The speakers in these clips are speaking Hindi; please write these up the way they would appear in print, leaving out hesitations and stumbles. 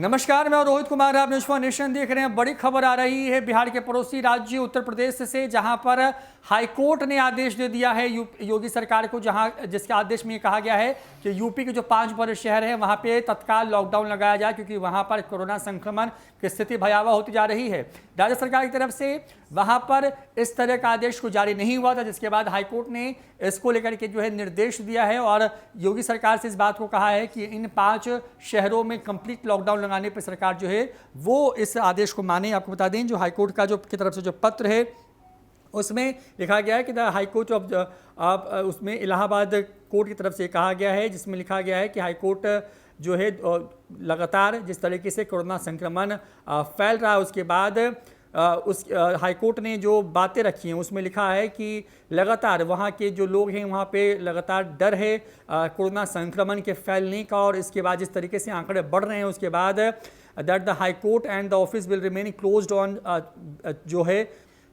नमस्कार, मैं रोहित कुमार, आप न्यूज़ फॉर नेशन देख रहे हैं। बड़ी खबर आ रही है बिहार के पड़ोसी राज्य उत्तर प्रदेश से, जहां पर हाईकोर्ट ने आदेश दे दिया है योगी सरकार को, जिसके आदेश में ये कहा गया है कि यूपी के जो 5 बड़े शहर हैं वहां पे तत्काल लॉकडाउन लगाया जाए, क्योंकि वहां पर कोरोना संक्रमण की स्थिति भयावह होती जा रही है। राज्य सरकार की तरफ से वहां पर इस तरह का आदेश को जारी नहीं हुआ था, जिसके बाद हाईकोर्ट ने इसको लेकर के जो है निर्देश दिया है और योगी सरकार से इस बात को कहा है कि इन 5 शहरों में कंप्लीट लॉकडाउन लगाने पर सरकार जो है वो इस आदेश को माने। आपको बता दें, जो हाईकोर्ट का की तरफ से जो पत्र है उसमें लिखा गया है कि द हाईकोर्ट ऑफ उसमें इलाहाबाद कोर्ट की तरफ से कहा गया है, जिसमें लिखा गया है कि हाईकोर्ट जो है लगातार जिस तरीके से कोरोना संक्रमण फैल रहा है, उसके बाद उस हाईकोर्ट ने जो बातें रखी हैं उसमें लिखा है कि लगातार वहाँ के जो लोग हैं वहाँ पे लगातार डर है कोरोना संक्रमण के फैलने का, और इसके बाद जिस तरीके से आंकड़े बढ़ रहे हैं उसके बाद that the high court and the office will remain closed on जो है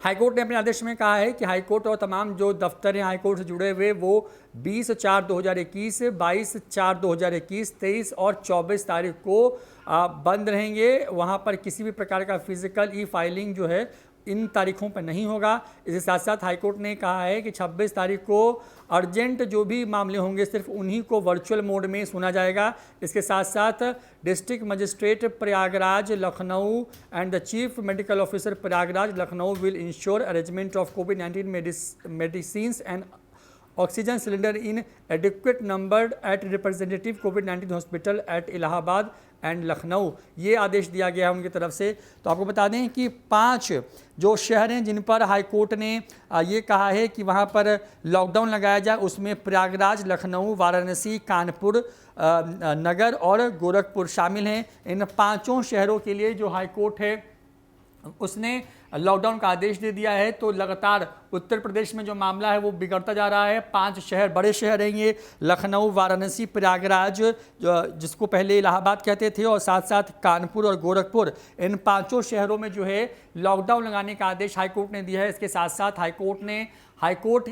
हाईकोर्ट ने अपने आदेश में कहा है कि हाईकोर्ट और तमाम जो दफ्तर हैं हाईकोर्ट से जुड़े हुए वो 20/4/2021, 22/4/2021, 23 और 24 तारीख को बंद रहेंगे। वहाँ पर किसी भी प्रकार का फिजिकल ई फाइलिंग जो है इन तारीखों पर नहीं होगा। इसके साथ साथ हाईकोर्ट ने कहा है कि 26 तारीख को अर्जेंट जो भी मामले होंगे सिर्फ उन्हीं को वर्चुअल मोड में सुना जाएगा। इसके साथ साथ district magistrate Prayagraj Lucknow and the chief medical officer Prayagraj Lucknow will ensure arrangement of covid medicines and oxygen cylinder in adequate number eight representative covid hospital eight Allahabad and Lucknow. ये आदेश दिया गया है उनकी तरफ से। तो आपको बता दें कि 5 जो शहर हैं जिन पर हाईकोर्ट ने ये कहा है कि वहाँ पर लॉकडाउन लगाया जाए, उसमें प्रयागराज, लखनऊ, वाराणसी, कानपुर नगर और गोरखपुर शामिल हैं। इन 5 शहरों के लिए जो हाईकोर्ट है उसने लॉकडाउन का आदेश दे दिया है। तो लगातार उत्तर प्रदेश में जो मामला है वो बिगड़ता जा रहा है। 5 शहर बड़े शहर हैं ये, लखनऊ, वाराणसी, प्रयागराज जिसको पहले इलाहाबाद कहते थे, और साथ साथ कानपुर और गोरखपुर। इन 5 शहरों में जो है लॉकडाउन लगाने का आदेश हाईकोर्ट ने दिया है। इसके साथ साथ हाईकोर्ट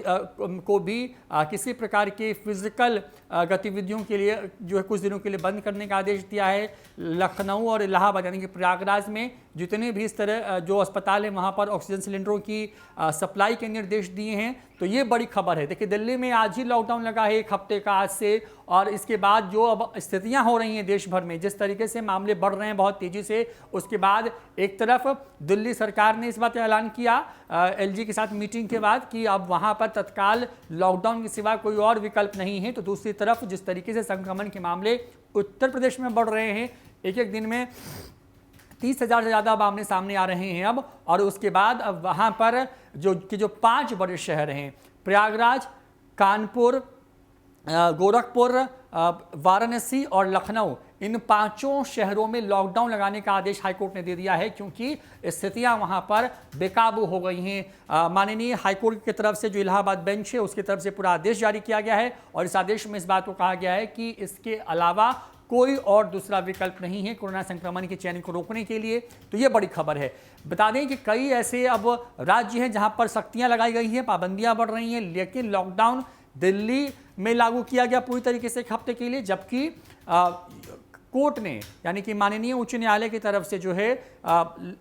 को भी किसी प्रकार के फिजिकल गतिविधियों के लिए जो है कुछ दिनों के लिए बंद करने का आदेश दिया है। लखनऊ और इलाहाबाद यानी कि प्रयागराज में जितने भी इस तरह जो अस्पताल है वहाँ पर ऑक्सीजन सिलेंडरों की सप्लाई के निर्देश दिए हैं। तो ये बड़ी खबर है। देखिए, दिल्ली में आज ही लॉकडाउन लगा है 1 हफ्ते का आज से, और इसके बाद जो अब स्थितियां हो रही हैं देश भर में, जिस तरीके से मामले बढ़ रहे हैं बहुत तेजी से, उसके बाद एक तरफ दिल्ली सरकार ने इस बात का ऐलान किया एलजी के साथ मीटिंग के बाद कि अब वहां पर तत्काल लॉकडाउन के सिवा कोई और विकल्प नहीं है। तो दूसरी तरफ जिस तरीके से संक्रमण के मामले उत्तर प्रदेश में बढ़ रहे हैं, एक दिन में 30,000 से ज़्यादा मामले सामने आ रहे हैं अब, और उसके बाद अब वहाँ पर जो 5 बड़े शहर हैं प्रयागराज, कानपुर, गोरखपुर, वाराणसी और लखनऊ, इन 5 शहरों में लॉकडाउन लगाने का आदेश हाईकोर्ट ने दे दिया है, क्योंकि स्थितियां वहां पर बेकाबू हो गई हैं। माननीय हाईकोर्ट की तरफ से जो इलाहाबाद बेंच है उसकी तरफ से पूरा आदेश जारी किया गया है, और इस आदेश में इस बात को कहा गया है कि इसके अलावा कोई और दूसरा विकल्प नहीं है कोरोना संक्रमण के चैन को रोकने के लिए। तो ये बड़ी खबर है। बता दें कि कई ऐसे अब राज्य हैं जहां पर सख्तियां लगाई गई हैं, पाबंदियां बढ़ रही हैं, लेकिन लॉकडाउन दिल्ली में लागू किया गया पूरी तरीके से 1 हफ्ते के लिए, जबकि कोर्ट ने यानी कि माननीय उच्च न्यायालय की तरफ से जो है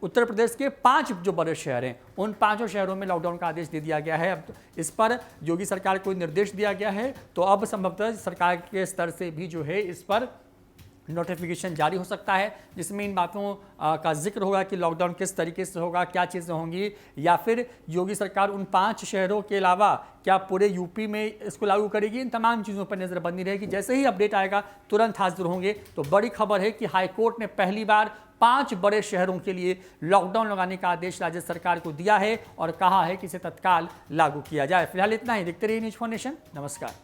उत्तर प्रदेश के 5 जो बड़े शहर हैं उन 5 शहरों में लॉकडाउन का आदेश दे दिया गया है। अब इस पर योगी सरकार को निर्देश दिया गया है, तो अब संभवतः सरकार के स्तर से भी जो है इस पर नोटिफिकेशन जारी हो सकता है, जिसमें इन बातों का जिक्र होगा कि लॉकडाउन किस तरीके से होगा, क्या चीज़ें होंगी, या फिर योगी सरकार उन 5 शहरों के अलावा क्या पूरे यूपी में इसको लागू करेगी। इन तमाम चीज़ों पर नज़रबंदी रहेगी। जैसे ही अपडेट आएगा तुरंत हाजिर होंगे। तो बड़ी खबर है कि हाईकोर्ट ने पहली बार 5 बड़े शहरों के लिए लॉकडाउन लगाने का आदेश राज्य सरकार को दिया है और कहा है कि इसे तत्काल लागू किया जाए। फिलहाल इतना ही। देखते रहिए न्यूज़ फॉर नेशन। नमस्कार।